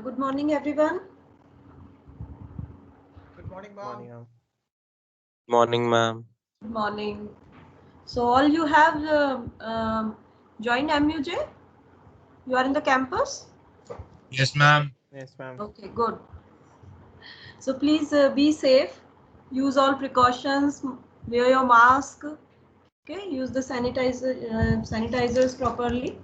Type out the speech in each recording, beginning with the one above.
Good morning, everyone. Good morning, Morning, ma'am. ma'am. Morning, ma'am. Good morning. So, all you have joined MUJ? You are in the campus? Yes, ma'am. Yes, ma'am. Okay, good. So, please be safe. Use all precautions. Wear your mask. Okay, use the sanitizers properly.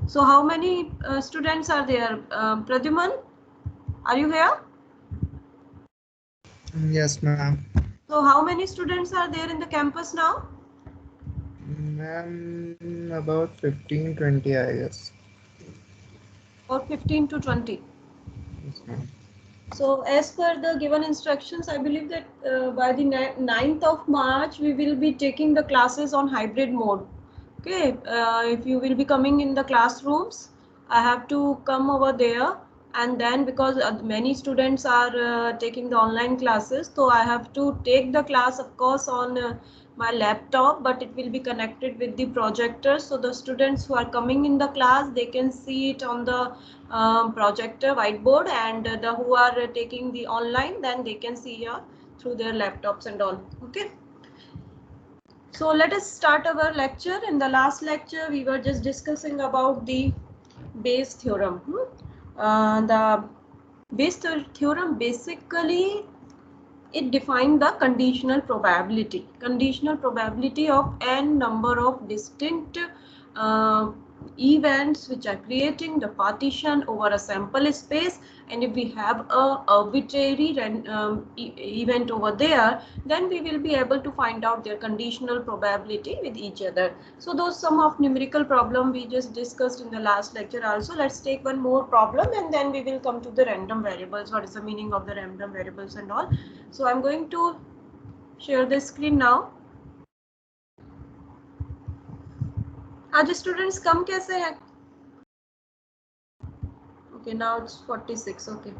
So, how many students are there? Pradyuman, are you here? Yes, ma'am. So, how many students are there in the campus now? Ma'am, about 15, 20, I guess. Or 15 to 20? Yes, ma'am. So as per the given instructions, I believe that by the 9th of March, we will be taking the classes on hybrid mode. Okay, if you will be coming in the classrooms, I have to come over there, and then because many students are taking the online classes, so I have to take the class, of course, on my laptop, but it will be connected with the projector, so the students who are coming in the class, they can see it on the projector whiteboard, and the who are taking the online, then they can see here through their laptops and all. Okay, so let us start our lecture. In the last lecture we were just discussing about the Bayes theorem. The Bayes theorem basically it defined the conditional probability of n number of distinct uh, events which are creating the partition over a sample space, and if we have a arbitrary event over there, then we will be able to find out their conditional probability with each other. So those some of numerical problem we just discussed in the last lecture also. Let's take one more problem and then we will come to the random variables. What is the meaning of the random variables and all. So I'm going to share the screen now. आज students कम कैसे हैं? Okay, now it's 46. Okay.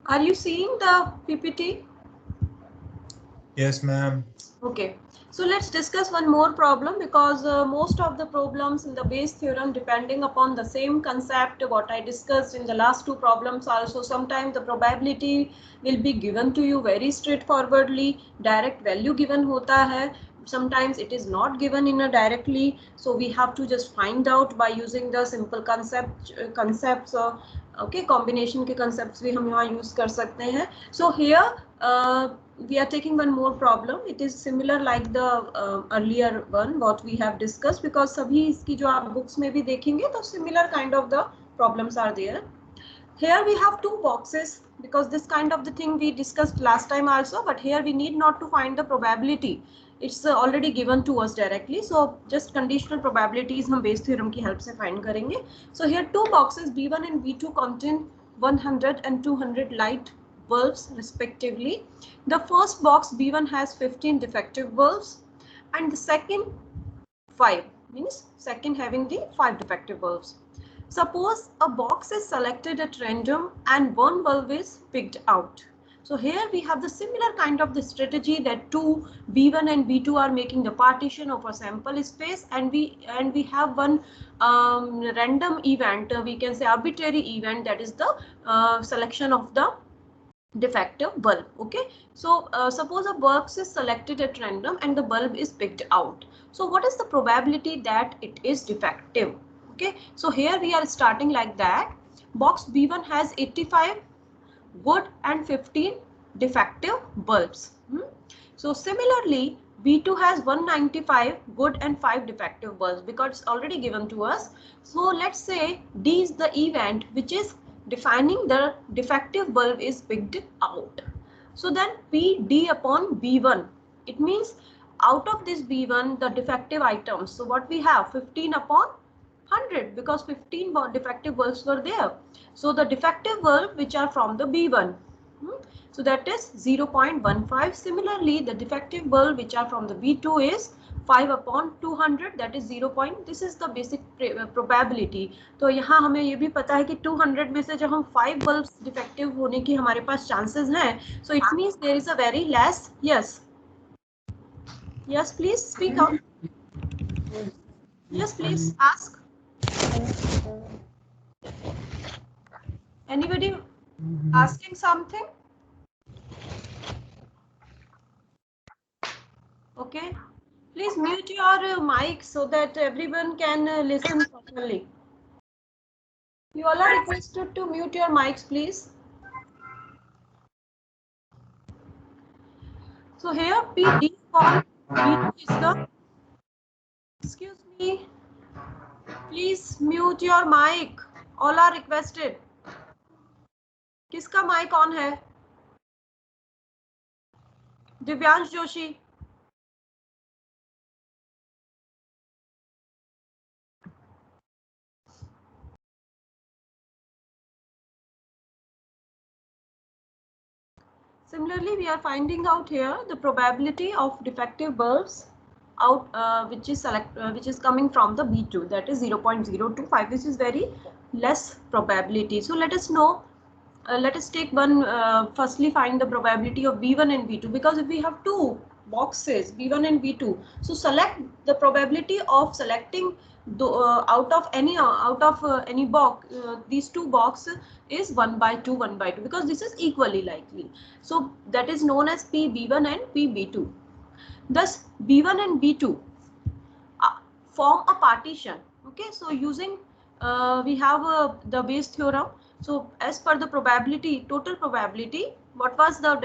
Are you seeing the PPT? Yes, ma'am. Okay, so let's discuss one more problem, because most of the problems in the Bayes theorem depending upon the same concept what I discussed in the last two problems also. Sometimes the probability will be given to you very straightforwardly, direct value given hota hai. Sometimes it is not given in a directly, so we have to just find out by using the simple concepts. Okay, combination के concepts भी हम यहाँ use कर सकते हैं. So here we are taking one more problem. It is similar like the earlier one what we have discussed, because सभी इसकी जो आप books में भी देखेंगे तो similar kind of the problems are there. Here we have two boxes, because this kind of the thing we discussed last time also, but here we need not to find the probability. It's already given to us directly, so just conditional probabilities हम Bayes theorem की help से find करेंगे. So here two boxes B1 and B2 contain 100 and 200 light bulbs respectively. The first box B1 has 15 defective bulbs, and the second 5, means second having the 5 defective bulbs. Suppose a box is selected at random and one bulb is picked out. So here we have the similar kind of the strategy that two B1 and B2 are making the partition of a sample space, and we have one random event, we can say arbitrary event, that is the selection of the defective bulb. Okay, so suppose a bulb is selected at random and the bulb is picked out. So what is the probability that it is defective? Okay, so here we are starting like that. Box B1 has 85 good and 15 defective bulbs. So similarly B2 has 195 good and 5 defective bulbs, because it's already given to us. So let's say D is the event which is defining the defective bulb is picked out. So then PD upon B1, it means out of this B1 the defective items. So what we have 15 upon 100 because 15 defective bulbs were there. So the defective bulb which are from the B1. So that is 0.15. Similarly, the defective bulb which are from the B2 is 5 upon 200, that is 0. This is the basic probability. तो यहाँ हमें ये भी पता है कि 200 में से जब हम 5 bulbs defective होने की हमारे पास chances हैं, so it means there is a very less. Yes, please speak out. Yes, please ask. Anybody asking something? Okay, please mute your mic so that everyone can listen properly. You all are requested to mute your mics, please. So here PD for B2 is the, excuse me, please mute your mic. All are requested. किसका mic on है? Divyansh Joshi. Similarly, we are finding out here the probability of defective bulbs out which is coming from the B2, that is 0.025. This is very less probability. So let us know. Let us take one. Firstly, find the probability of B1 and B2, because if we have two boxes B1 and B2, so select the probability of selecting the, out of any box. These two boxes is 1/2, 1/2, because this is equally likely. So that is known as PB1 and PB2. Thus B1 and B2 form a partition. Okay, so using we have the Bayes theorem. So as per the probability, total probability, what was the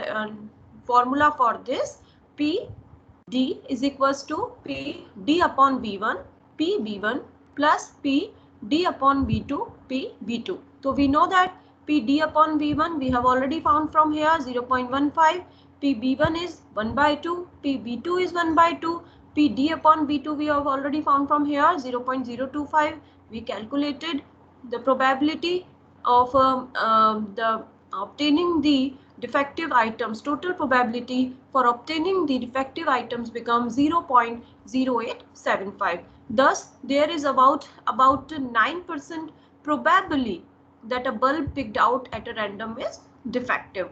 formula for this? PD is equals to PD upon B1, PB1 plus PD upon B2, PB2. So we know that PD upon B1 we have already found from here 0.15, PB1 is 1/2, PB2 is 1/2, PD upon B2 we have already found from here 0.025. We calculated the probability of the obtaining the defective items. Total probability for obtaining the defective items becomes 0.0875. Thus there is about 9% probability that a bulb picked out at a random is defective.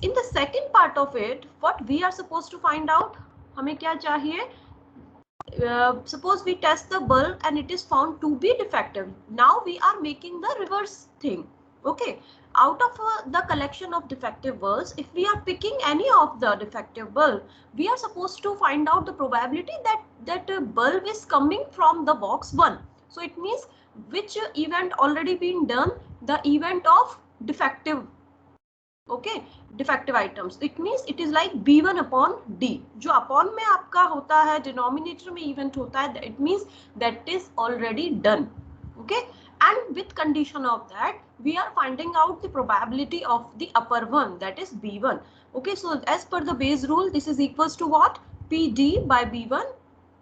In the second part of it, what we are supposed to find out, हमें क्या चाहिए? Suppose we test the bulb and it is found to be defective. Now we are making the reverse thing. Okay, out of the collection of defective bulbs, if we are picking any of the defective bulb, we are supposed to find out the probability that bulb is coming from the box 1. So it means which event already been done, the event of defective. Okay, defective items. It means it is like B1 upon D. जो upon में आपका होता है, denominator में event होता है, it means that is already done. Okay, and with condition of that, we are finding out the probability of the upper one, that is B1. Okay, so as per the Bayes rule, this is equals to what? PD by B1,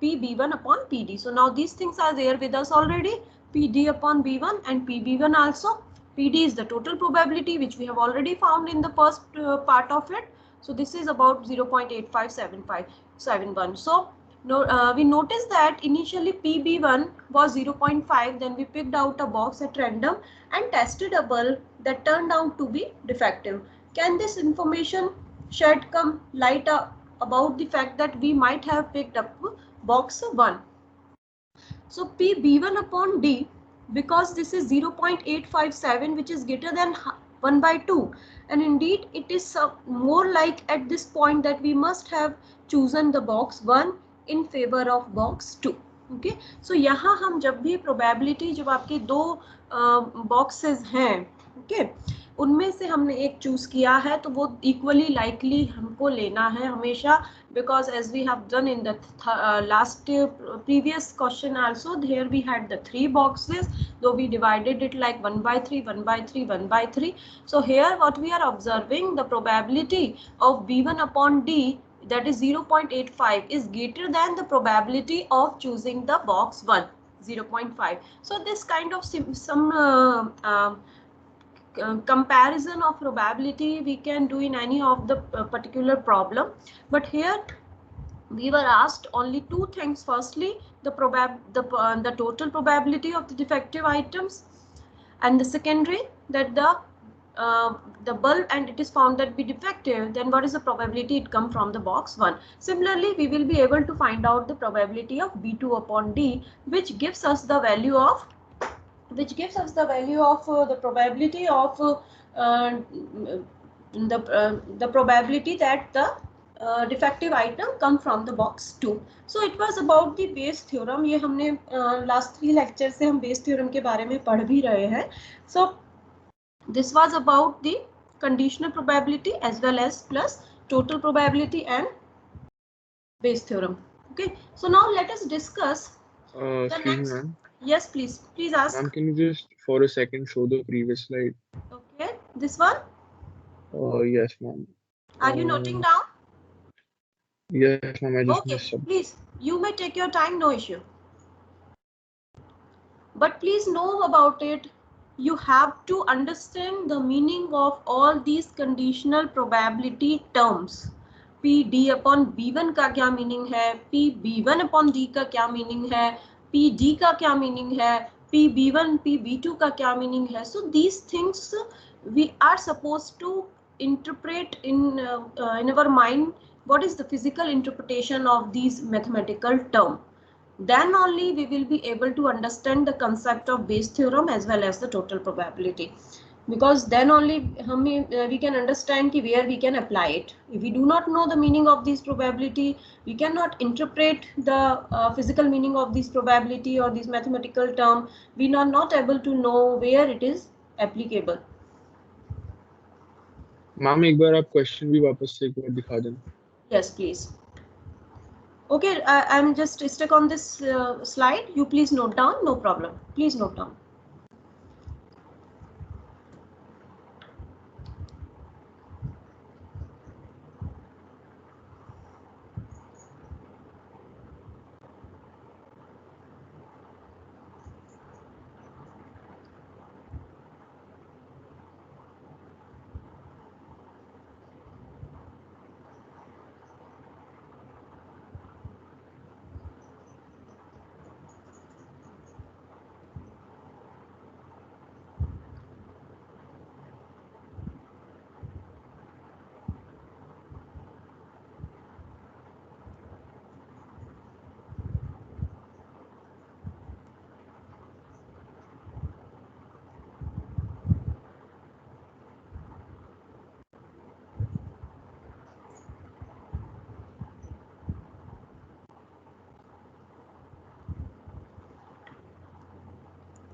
PB1 upon PD. So now these things are there with us already. PD upon B1 and PB1 also. PD is the total probability which we have already found in the first part of it. So this is about 0.857571. So we noticed that initially PB1 was 0.5. Then we picked out a box at random and tested a bulb that turned out to be defective. Can this information shed some light about the fact that we might have picked up box 1? So PB1 upon D, because this is 0.857, which is greater than 1/2, and indeed it is more like at this point that we must have chosen the box 1 in favor of box 2. Okay, so यहाँ हम जब भी probability, जब आपके दो boxes हैं, okay, उनमें से हमने एक चूज किया है तो वो equally likely हमको लेना है हमेशा, because as we have done in the last previous question also, here we had the 3 boxes, though we divided it like 1/3, 1/3, 1/3. So here what we are observing, the probability of B1 upon D, that is 0.85, is greater than the probability of choosing the box 1. 0.5. So this kind of some comparison of probability we can do in any of the particular problem, but here we were asked only two things. Firstly, the total probability of the defective items, and the secondary, that the bulb and it is found that be defective, then what is the probability it come from the box 1. Similarly, we will be able to find out the probability of B2 upon D, which gives us the value of the probability of the probability that the defective item come from the box 2. So it was about the Bayes theorem. ये हमने last 3 lecture से हम Bayes theorem के बारे में पढ़ भी रहे हैं. So this was about the conditional probability as well as plus total probability and Bayes theorem. Okay. So now let us discuss. Excuse me, ma'am. Yes, please ask. Ma'am, can you just for a second show the previous slide? Okay, this one. Yes, ma'am. Are you noting down? Yes, ma'am. I just Okay, missed some. please, you may take your time, no issue. But please know about it. You have to understand the meaning of all these conditional probability terms. P D upon B1 का क्या meaning है? P B1 upon D का क्या meaning है? P D का क्या meaning है? P B1 P B2 का क्या meaning है? So these things we are supposed to interpret in our mind. What is the physical interpretation of these mathematical terms? Then only we will be able to understand the concept of Bayes theorem as well as the total probability, because then only we can understand where we can apply it. If we do not know the meaning of this probability, we cannot interpret the physical meaning of this probability or this mathematical term. We are not able to know where it is applicable. Ma'am एक बार आप question भी वापस से एक बार दिखा देना. Yes, please. Okay, I'm just stuck on this slide. You please note down, no problem. Please note down.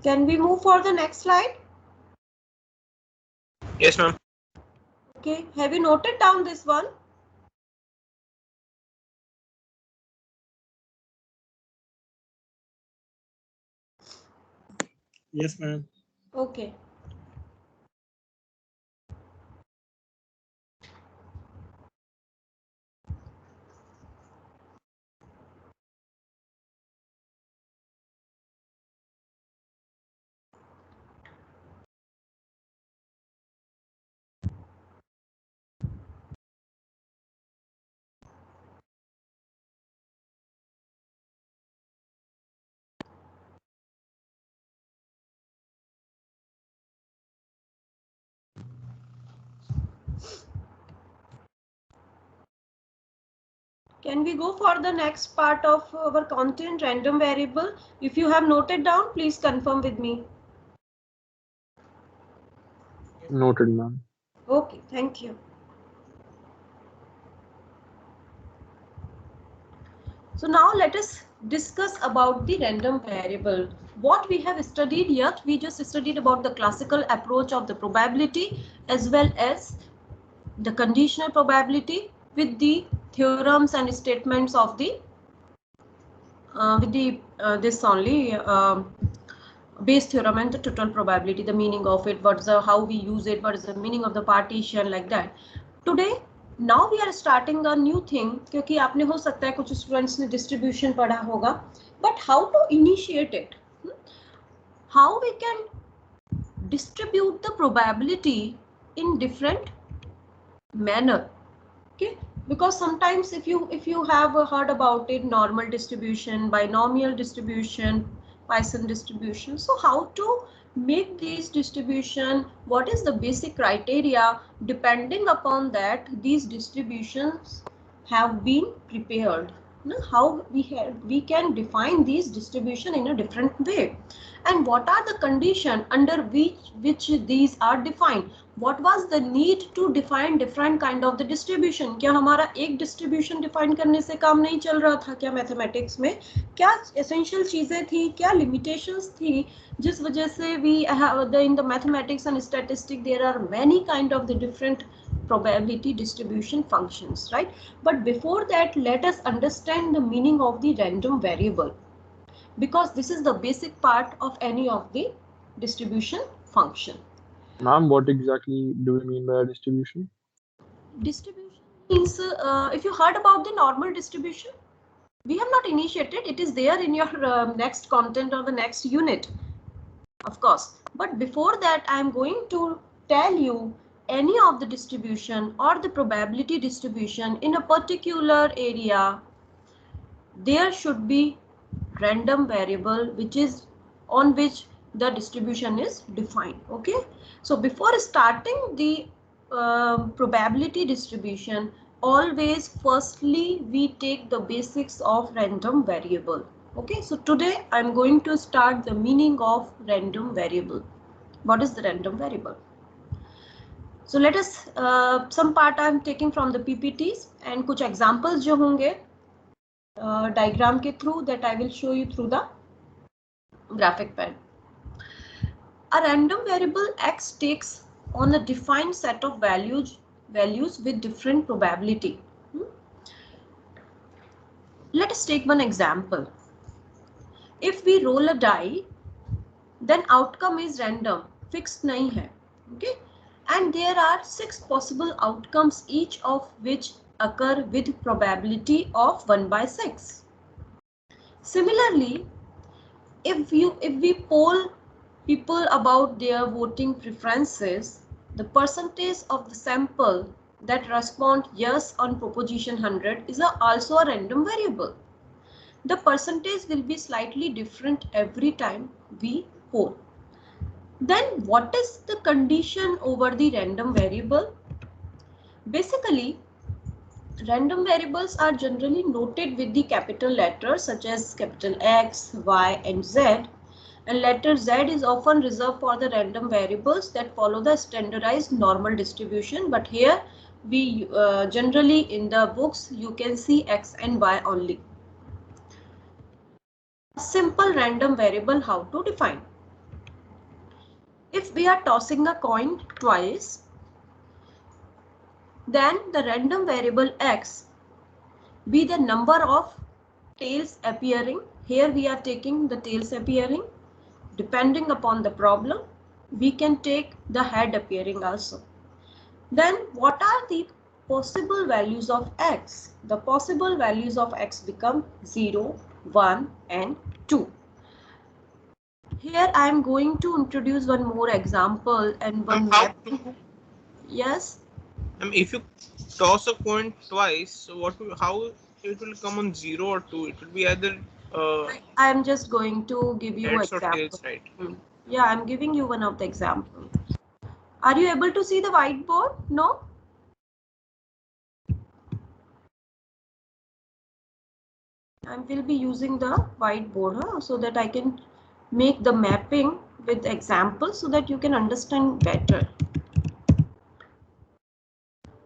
Can we move for the next slide? Yes, ma'am. Okay, have you noted down this one? Yes, ma'am. Okay. Can we go for the next part of our content, random variable? If you have noted down, please confirm with me. Noted, ma'am. Okay, thank you. So now let us discuss about the random variable. What we have studied yet, we just studied about the classical approach of the probability as well as the conditional probability with the theorems and statements of the this only Bayes theorem and the total probability, the meaning of it, what's the how we use it, what is the meaning of the partition, like that. Today now we are starting a new thing, क्योंकि आपने हो सकता है कुछ students ने distribution पढ़ा होगा, but how to initiate it, how we can distribute the probability in different manner. Okay, because sometimes if you have heard about it, normal distribution, binomial distribution, Poisson distribution, so how to make these distribution, what is the basic criteria, depending upon that these distributions have been prepared. How we can define these distribution in a different way, and what are the condition under which these are defined. What was the need to define different kind of the distribution? क्या हमारा एक distribution define करने से काम नहीं चल रहा था क्या mathematics में? क्या essential चीजें थी, क्या limitations थी जिस वजह से we have in the mathematics and statistics there are many kind of the different probability distribution functions, right? But before that, let us understand the meaning of the random variable, because this is the basic part of any of the distribution function. Ma'am, what exactly do we mean by a distribution? Distribution means, if you heard about the normal distribution, we have not initiated, it is there in your next content or the next unit, of course. But before that, I am going to tell you any of the distribution or the probability distribution in a particular area, there should be random variable which is on which the distribution is defined. Okay, so before starting the probability distribution, always firstly we take the basics of random variable. Okay, so today I'm going to start the meaning of random variable. What is the random variable? So let us some part I'm taking from the PPTs and कुछ examples जो होंगे diagram के through, that I will show you through the graphic pad. A random variable x takes on a defined set of values with different probability. Let us take one example. If we roll a die, then outcome is random, fixed नहीं है. Okay, and there are 6 possible outcomes, each of which occur with probability of 1/6. Similarly, if we poll people about their voting preferences, the percentage of the sample that respond yes on proposition 100 is also a random variable. The percentage will be slightly different every time we poll. Then what is the condition over the random variable? Basically, random variables are generally noted with the capital letters such as capital X, Y, and Z. And letter Z is often reserved for the random variables that follow the standardized normal distribution. But here we generally in the books you can see X and Y only. Simple random variable, how to define? If we are tossing a coin twice, then the random variable X be the number of tails appearing. Here we are taking the tails appearing. Depending upon the problem, we can take the head appearing also. Then what are the possible values of X? The possible values of X become 0, 1, and 2. Here I am going to introduce one more example and one mapping. Yes. If you toss a coin twice, so how it will come on 0 or 2? It will be either I am just going to give you an example. Tails, right? Yeah, I'm giving you one of the examples. Are you able to see the whiteboard? No? I will be using the whiteboard so that I can make the mapping with examples so that you can understand better.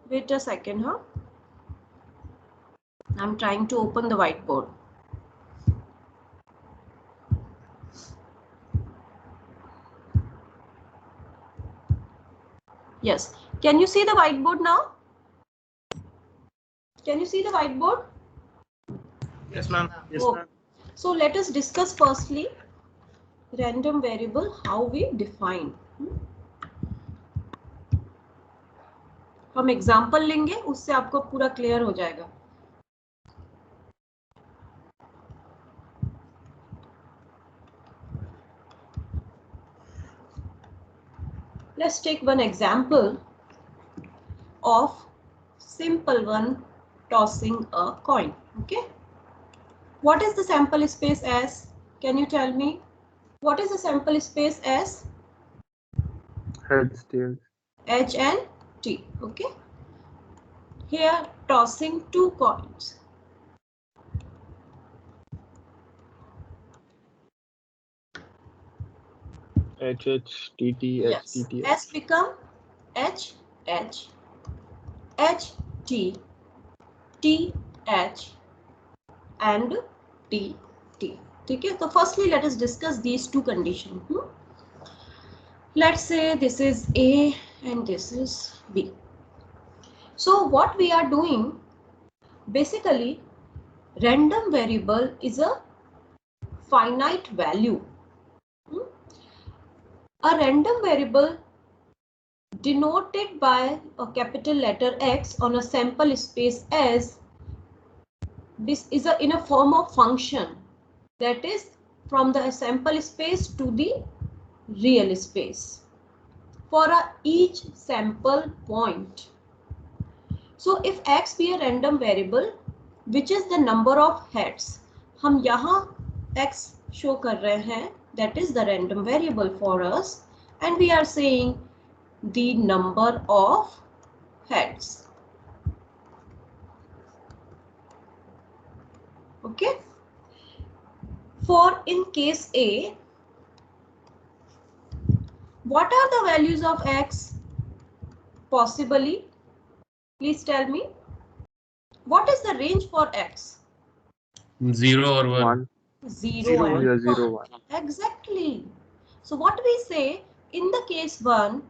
Wait a second. I'm trying to open the whiteboard. Yes. Can you see the whiteboard now? Can you see the whiteboard? Yes, ma'am. Yes, ma'am. So let us discuss firstly random variable, how we define. हम example लेंगे, उससे आपको पूरा clear हो जाएगा. Let's take one example of simple one, tossing a coin. Okay. What is the sample space as? Can you tell me? What is the sample space as? Heads, tails. H and T. Okay. Here tossing two coins. H, H, T, T, H, Yes. T, T, S become H, H, H, T, T, H, and T, T. Okay. So firstly, let us discuss these two conditions. Let's say this is A and this is B. So what we are doing, basically, random variable is a finite value. A random variable denoted by a capital letter X on a sample space S, this is in a form of function, that is from the sample space to the real space for each sample point. So if X be a random variable, which is the number of heads, हम यहाँ X show कर रहे हैं, that is the random variable for us, and we are saying the number of heads. Okay. For in case A, what are the values of X? Possibly, please tell me. What is the range for X? 0 or 1. 1. 0 and 0, 0, 1. 1. Exactly. So what we say in the case 1,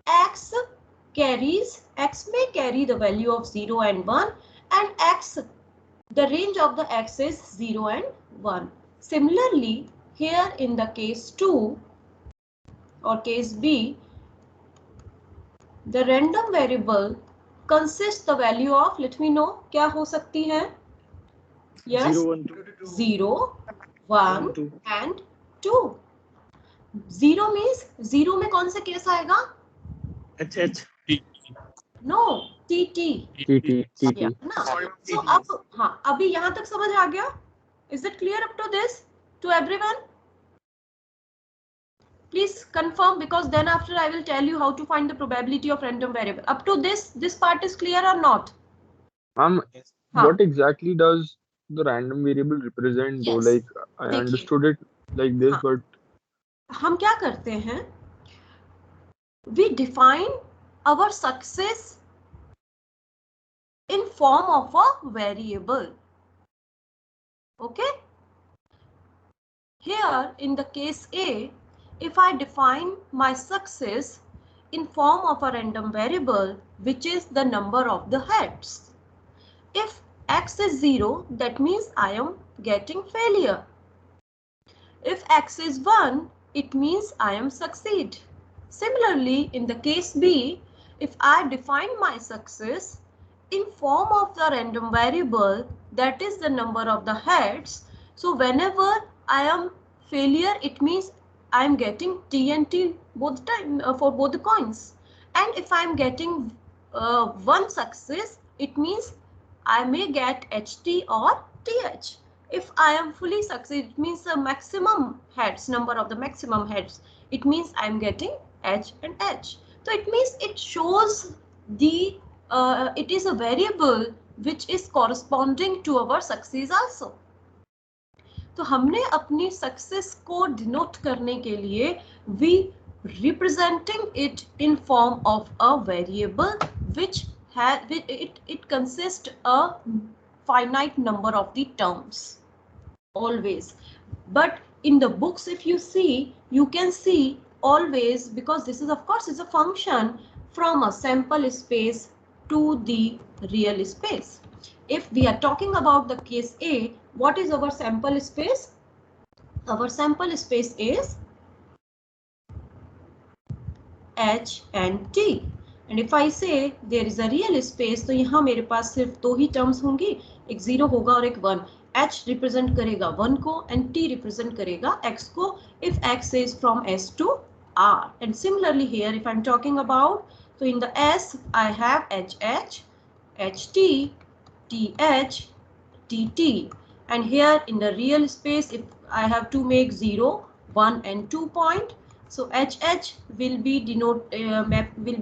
X may carry the value of 0 and 1, and the range of the X is 0 and 1. Similarly, here in the case 2 or case B, the random variable consists the value of, let me know, क्या हो सकती है? Yes, 0, 1, 2. 0, 1 2. and 2. 0 means 0 में कौन सा case आएगा? H. No, TT. TT, TT. ना? So अब हाँ, अभी यहाँ तक समझ आ गया? Is it clear up to this to everyone? Please confirm, because then after I will tell you how to find the probability of random variable. Up to this part is clear or not? What exactly does the random variable represent though? Yes. Like I देखिए, understood it like this, but हम क्या करते हैं? We define our success in form of a variable. Okay. Here in the case A, if I define my success in form of a random variable, which is the number of the heads. If X is 0, that means I am getting failure. If X is 1, it means I am succeed. Similarly, in the case B, if I define my success in form of the random variable, that is the number of the heads. So whenever I am failure, it means I am getting T and T both time for both the coins. And if I am getting one success, it means I may get HT or TH. If I am fully succeed, it means the maximum heads, number of the maximum heads. It means I am getting H and H. So it means it shows the it is a variable which is corresponding to our success also. तो हमने अपनी success को denote करने के लिए we representing it in form of a variable which it consists a finite number of the terms always. But in the books, if you see, you can see always, because this is of course is a function from a sample space to the real space. If we are talking about the case A, what is our sample space? Our sample space is H and T. And if I say there is a real space, तो यहाँ मेरे पास सिर्फ दो ही terms होंगी, एक 0 होगा और एक 1. H represent करेगा 1 को and T represent करेगा X को if X is from S to R. And similarly here, if I'm talking about, so in the S, I have HH, HT, TH, TT. And here in the real space, if I have to make 0, 1 and 2 point, so HH will be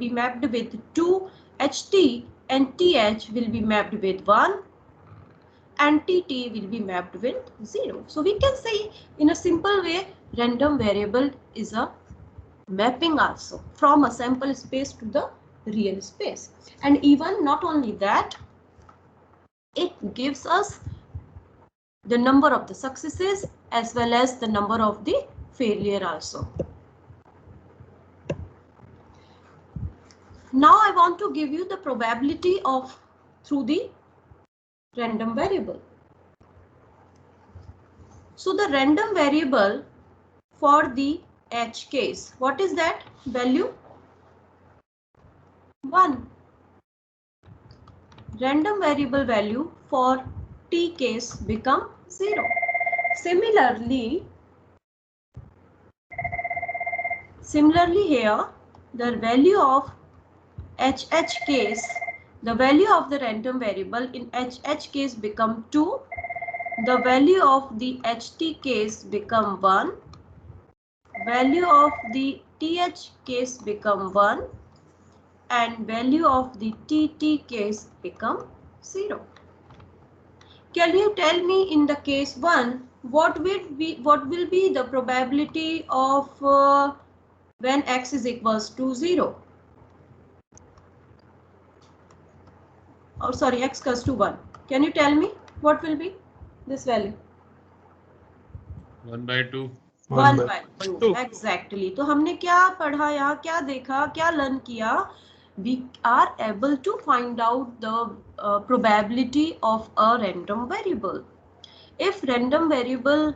mapped with 2, HT and TH will be mapped with 1, and TT will be mapped with 0. So we can say in a simple way, random variable is a mapping also from a sample space to the real space. And even not only that, it gives us the number of the successes as well as the number of the failure also. Now I want to give you the probability of through the random variable. So the random variable for the H case, what is that value? 1. Random variable value for T case become 0. Similarly here, the value of HH case, the value of the random variable in HH case become 2, the value of the HT case become 1, value of the TH case become 1, and value of the TT case become 0. Can you tell me in the case 1 what will be the probability of when x is equals to 0? Oh, sorry, x equals to 1. Can you tell me what will be this value? 1 by 2. 1 by 2. Exactly. तो हमने क्या पढ़ा यहाँ, क्या देखा, क्या learn किया? We are able to find out the probability of a random variable. If random variable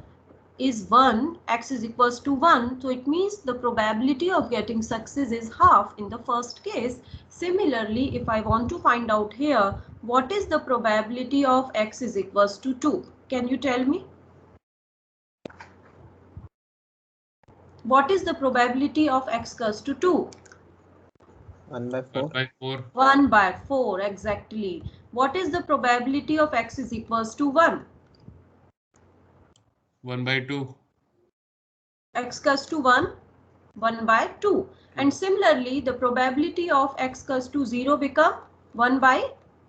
is 1, x is equals to 1, so it means the probability of getting success is half in the first case. Similarly, if I want to find out here, what is the probability of x is equals to 2? Can you tell me? What is the probability of x equals to 2? 1 by 4. 1 by 4. 1 by 4, exactly. What is the probability of x is equals to 1? 1 by 2. X equals to 1, 1 by 2. And similarly, the probability of x equals to 0 become 1 by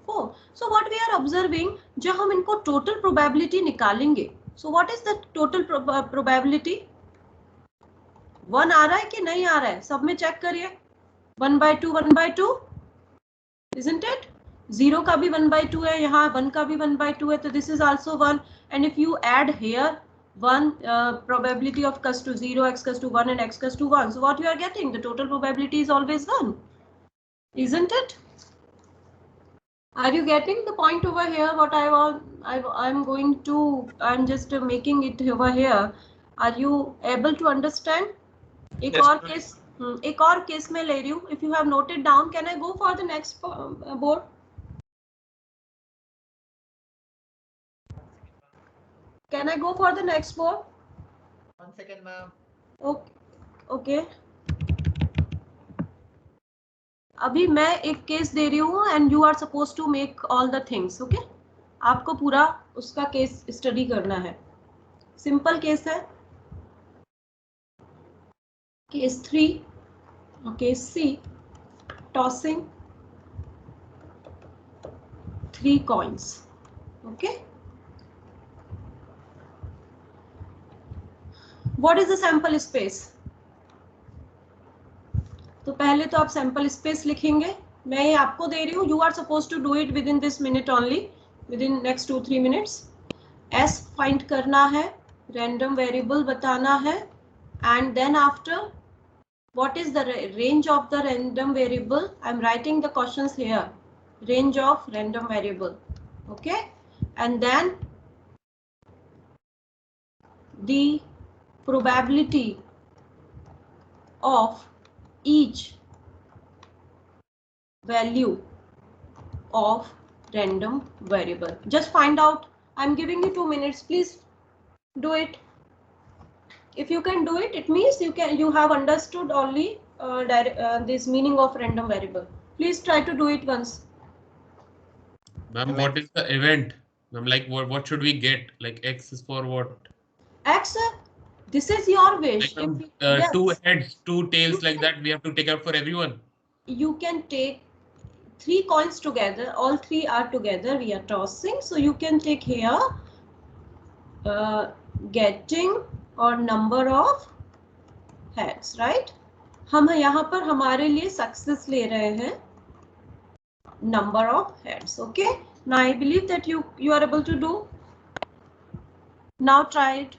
4. So what we are observing, जब हम इनको total probability निकालेंगे, so what is the total probability? 1 आ रहा है कि नहीं आ रहा है? सब में check करिए. 1 by 2, 1 by 2, isn't it? 0 का भी 1 by 2 है, यहाँ 1 का भी 1 by 2 है, तो this is also 1. And if you add here 1 probability of x to 0, x to 1 and x to 1. So what you are getting? The total probability is always 1. Isn't it? Are you getting the point over here? What I'm just making it over here. Are you able to understand? एक और case में ले रही हूँ. If you have noted down, can I go for the next board? Can I go for the next board? 1 second, ma'am. Okay. अभी मैं एक case दे रही हूँ and you are supposed to make all the things, okay? आपको पूरा उसका case study करना है. सिंपल केस है. Case 3, case C, tossing 3 coins, okay? What is the sample space? तो पहले तो आप sample space लिखेंगे. मैं ये आपको दे रही हूँ. You are supposed to do it within this minute only, within next 2-3 minutes. S find करना है, random variable बताना है, and then after, what is the range of the random variable? I'm writing the questions here. Range of random variable, okay? And then the probability of each value of random variable. Just find out. I'm giving you 2 minutes. Please do it. If you can do it, it means you have understood only this meaning of random variable. Please try to do it once. Ma'am, what is the event? Ma'am, like what should we get? Like X is for what? X, this is your wish. Like, Yes, two heads, two tails, like that we have to take out for everyone. you can take 3 coins together, all 3 are together, we are tossing, so you can take here getting or number of heads, right? हम यहाँ पर हमारे लिए success ले रहे हैं number of heads. Okay, now I believe that you are able to do. Now try it.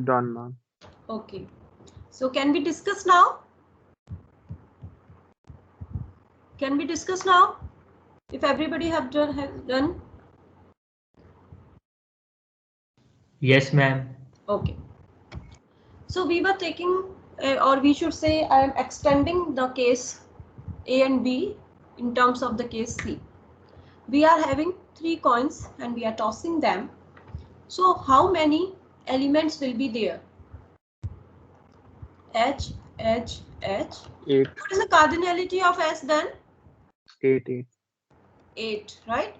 Done, ma'am. Okay, so can we discuss now? Can we discuss now? If everybody have done? Yes, ma'am. Okay. So we were taking, or we should say, I am extending the case A and B in terms of the case C. We are having 3 coins and we are tossing them. So how many elements will be there? H, H, H. 8. What is the cardinality of S then? 8. 8, right?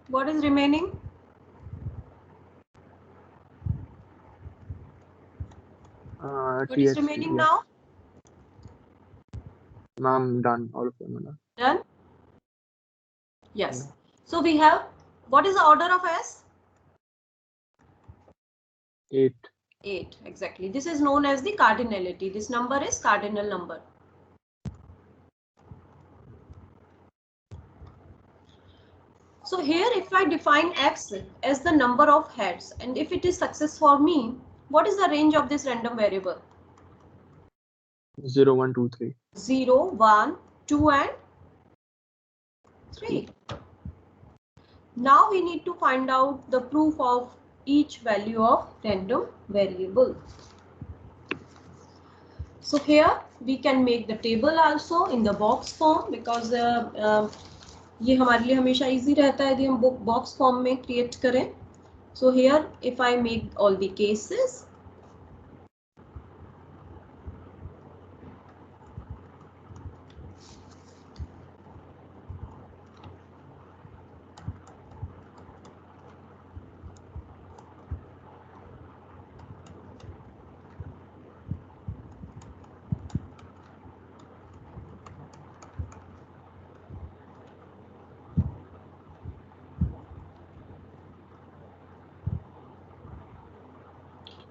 What is remaining? What is remaining now? Ma'am, done. All of them are done. Done? Yes. So we have, what is the order of S? 8. 8, exactly. This is known as the cardinality. This number is cardinal number. So here, if I define X as the number of heads, and if it is success for me, what is the range of this random variable? 0, 1, 2, 3. 0, 1, 2 and 3. Now we need to find out the proof of each value of random variable. So here we can make the table also in the box form, because ये हमारे लिए हमेशा easy रहता है यदि हम box form में create करें. So here if I make all the cases,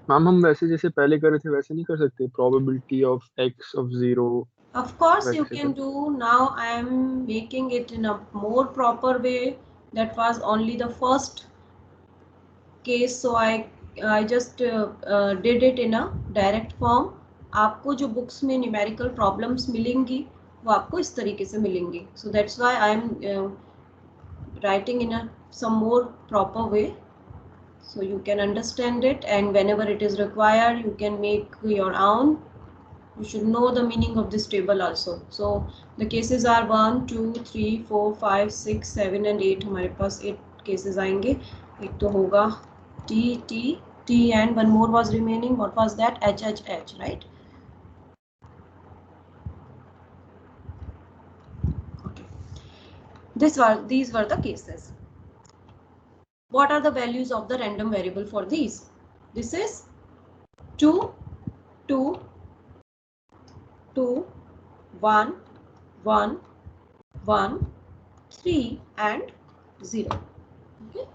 ma'am हम वैसे जैसे पहले कर रहे थे वैसे नहीं कर सकते? Probability of X of 0. of course you can do. Now I am making it in a more proper way. That was only the first case, so I just did it in a direct form. आपको जो books में numerical problems मिलेंगी वो आपको इस तरीके से मिलेंगी. So that's why I am writing in a some more proper way, so you can understand it, and whenever it is required you can make your own. You should know the meaning of this table also. So the cases are 1, 2, 3, 4, 5, 6, 7 and 8. हमारे पास 8 cases आएंगे. एक तो होगा T T T and one more was remaining. What was that? H H H, right? Okay. These were the cases. What are the values of the random variable for these? This is 2, 2, 2, 1, 1, 1, 3 and 0. Okay.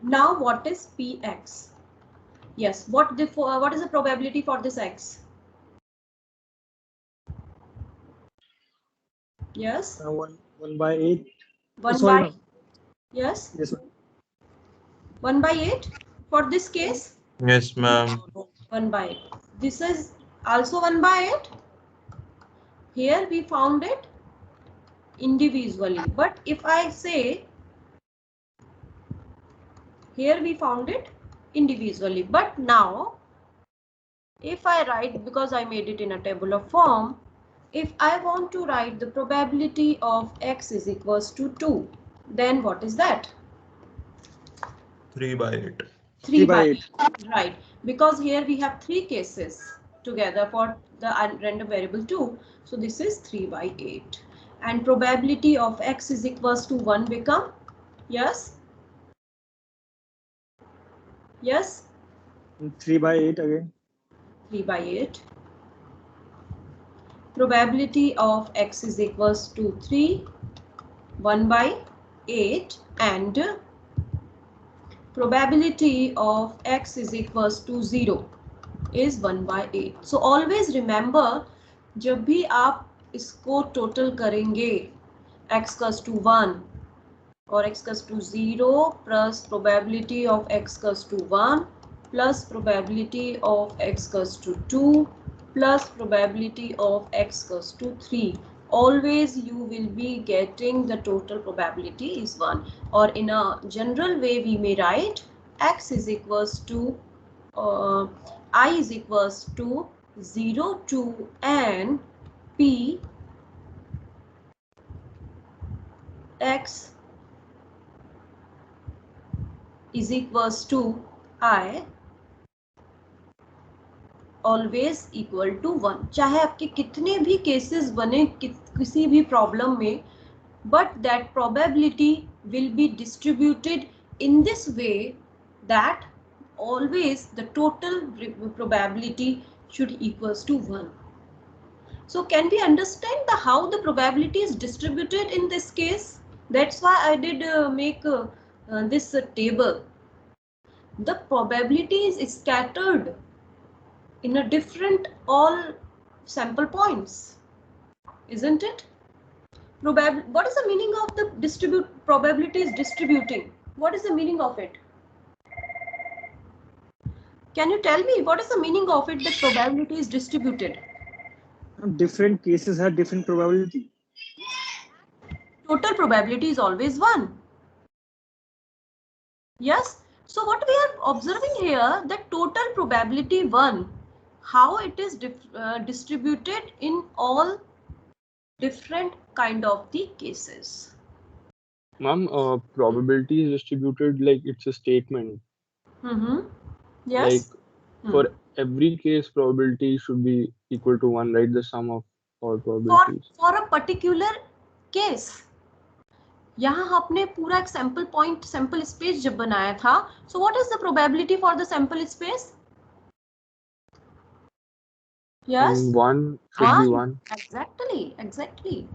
Now what is Px? Yes, what is the probability for this x? Yes. 1 by 8. 1 sorry, by ma'am. Yes. Yes, ma'am. 1 by 8 for this case. Yes, ma'am. 1 by 8. This is also 1 by 8. Here we found it individually, but if I say here we found it individually, but now if I write, because I made it in a tabular form, if I want to write the probability of x is equals to 2, then what is that? 3 by 8. 3 by 8. Right, because here we have 3 cases together for the random variable 2. So this is 3 by 8. And probability of x is equals to 1 become, yes? Yes? 3 by 8 again. 3 by 8. Probability of x is equals to 3, 1 by 8, and probability of x is equals to 0 is 1 by 8. So always remember, जब भी आप इसको total करेंगे, x equals to 1 or x equals to 0 plus probability of x equals to 1 plus probability of x equals to 2 plus probability of x equals to 3. Always you will be getting the total probability is 1, or in a general way we may write x is equals to I is equals to 0 to n p x is equals to I always equal to 1. चाहे आपके कितने भी cases बने किसी भी problem में, but that probability will be distributed in this way that always the total probability should equals to 1. So can we understand how the probability is distributed in this case? That's why I did make this table. The probability is scattered in a different all sample points, isn't it? What is the meaning of the probability is distributing? What is the meaning of it? Can you tell me what is the meaning of it that probability is distributed? Different cases have different probability. Total probability is always 1. Yes. So what we are observing here, that total probability 1, how it is distributed in all different kind of the cases. Ma'am, probability is distributed like it's a statement. Yes. Like for every case, probability should be equal to 1, right? The sum of all probabilities. For a particular case. यहाँ आपने पूरा एक sample point, sample space जब बनाया था, so what is the probability for the sample space? Yes. 1 should be 1. Exactly.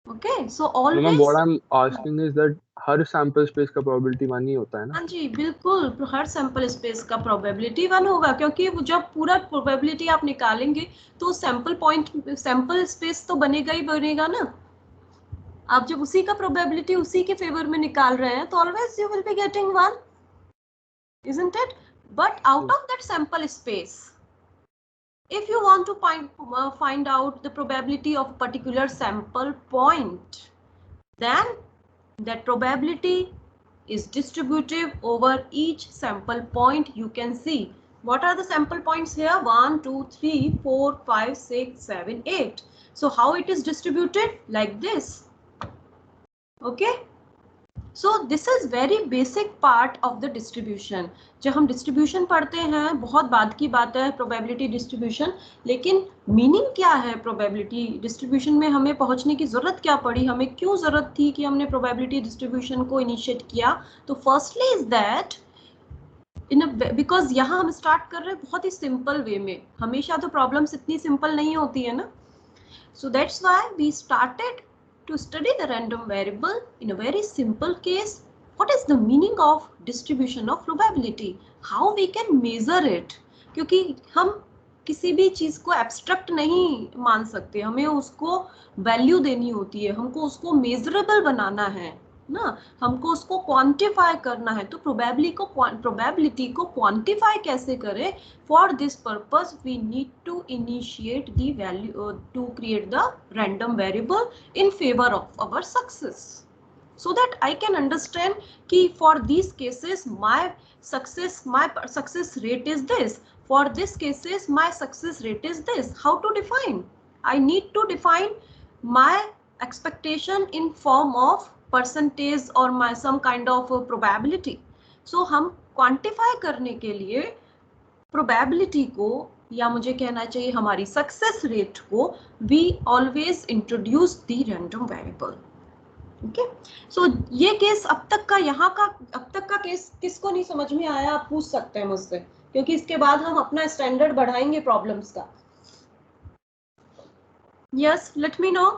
Okay, so always. No, what I'm asking is that her sample space का probability 1 ही होता है ना? हाँ जी, बिल्कुल हर sample space का probability 1 होगा, क्योंकि जब पूरा probability आप निकालेंगे तो sample point, sample space तो बनेगा ही बनेगा ना. आप जब उसी का probability उसी के favor में निकाल रहे हैं तो always you will be getting 1, isn't it? But out of that sample space, if you want to find out the probability of a particular sample point, then that probability is distributive over each sample point. You can see what are the sample points here: 1, 2, 3, 4, 5, 6, 7, 8. So how it is distributed? Like this. Okay. So this is very basic part of the distribution. जब हम distribution पढ़ते हैं, बहुत बाद की बात है probability distribution, लेकिन meaning क्या है probability distribution में हमें पहुंचने की जरूरत क्या पड़ी, हमें क्यों जरूरत थी कि हमने probability distribution को initiate किया? तो firstly is that because यहाँ हम start कर रहे हैं बहुत ही simple way में, हमेशा तो problems इतनी simple नहीं होती है ना. So that's why we started to study the random variable in a very simple case. What is the meaning of distribution of probability? How we can measure it? क्योंकि हम किसी भी चीज को abstract नहीं मान सकते, हमें उसको value देनी होती है, हमको उसको measurable बनाना है ना, हमको उसको क्वांटिफाई करना है. तो प्रोबेबिलिटी को क्वांटिफाई कैसे करें? For this purpose we need to initiate the value to create the random variable in favour of our success, so that I can understand कि for these cases my success rate is this, for this cases my success rate is this. How to define? I need to define my expectation in form of percentage or my some kind of probability. So हम quantify करने के लिए probability को, या मुझे कहना चाहिए हमारी success rate को, we always introduce the random variable. Okay? So ये केस अब तक का केस किसको नहीं समझ में आया, आप पूछ सकते हैं मुझसे, क्योंकि इसके बाद हम अपना स्टैंडर्ड बढ़ाएंगे प्रॉब्लम्स का. Yes, let me know.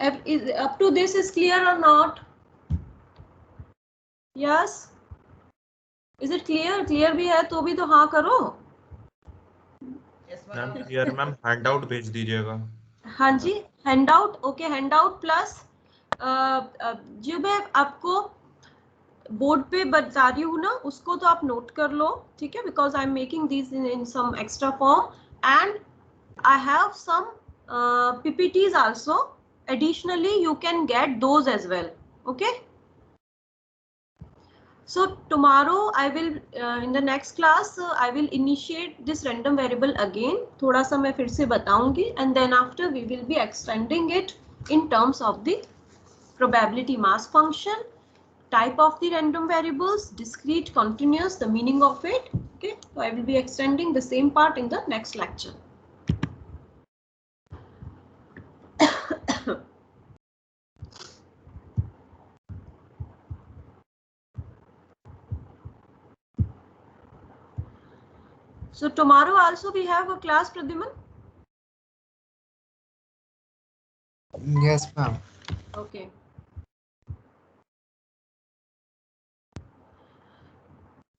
Up to this is clear or not? Yes. Is it clear? Clear भी है तो भी तो हाँ करो. Yes, ma'am ma'am. Clear ma'am, handout भेज दीजिएगा. हाँ जी, हैंडआउट. ओके, हैंडआउट प्लस जो मैं आपको बोर्ड पे बता रही हूँ ना, उसको तो आप नोट कर लो, ठीक है, because I am making this in some extra form and I have some PPTs also. Additionally, you can get those as well. Okay. So tomorrow I will in the next class I will initiate this random variable again. थोड़ा सा मैं फिर से बताऊंगी, and then after we will be extending it in terms of the probability mass function, type of the random variables, discrete, continuous, the meaning of it. Okay. So I will be extending the same part in the next lecture. So tomorrow also we have a class, Pradyuman? Yes, ma'am. Okay.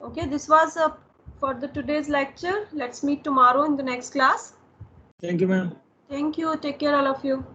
Okay, this was for the today's lecture. Let's meet tomorrow in the next class. Thank you, ma'am. Thank you. Take care, all of you.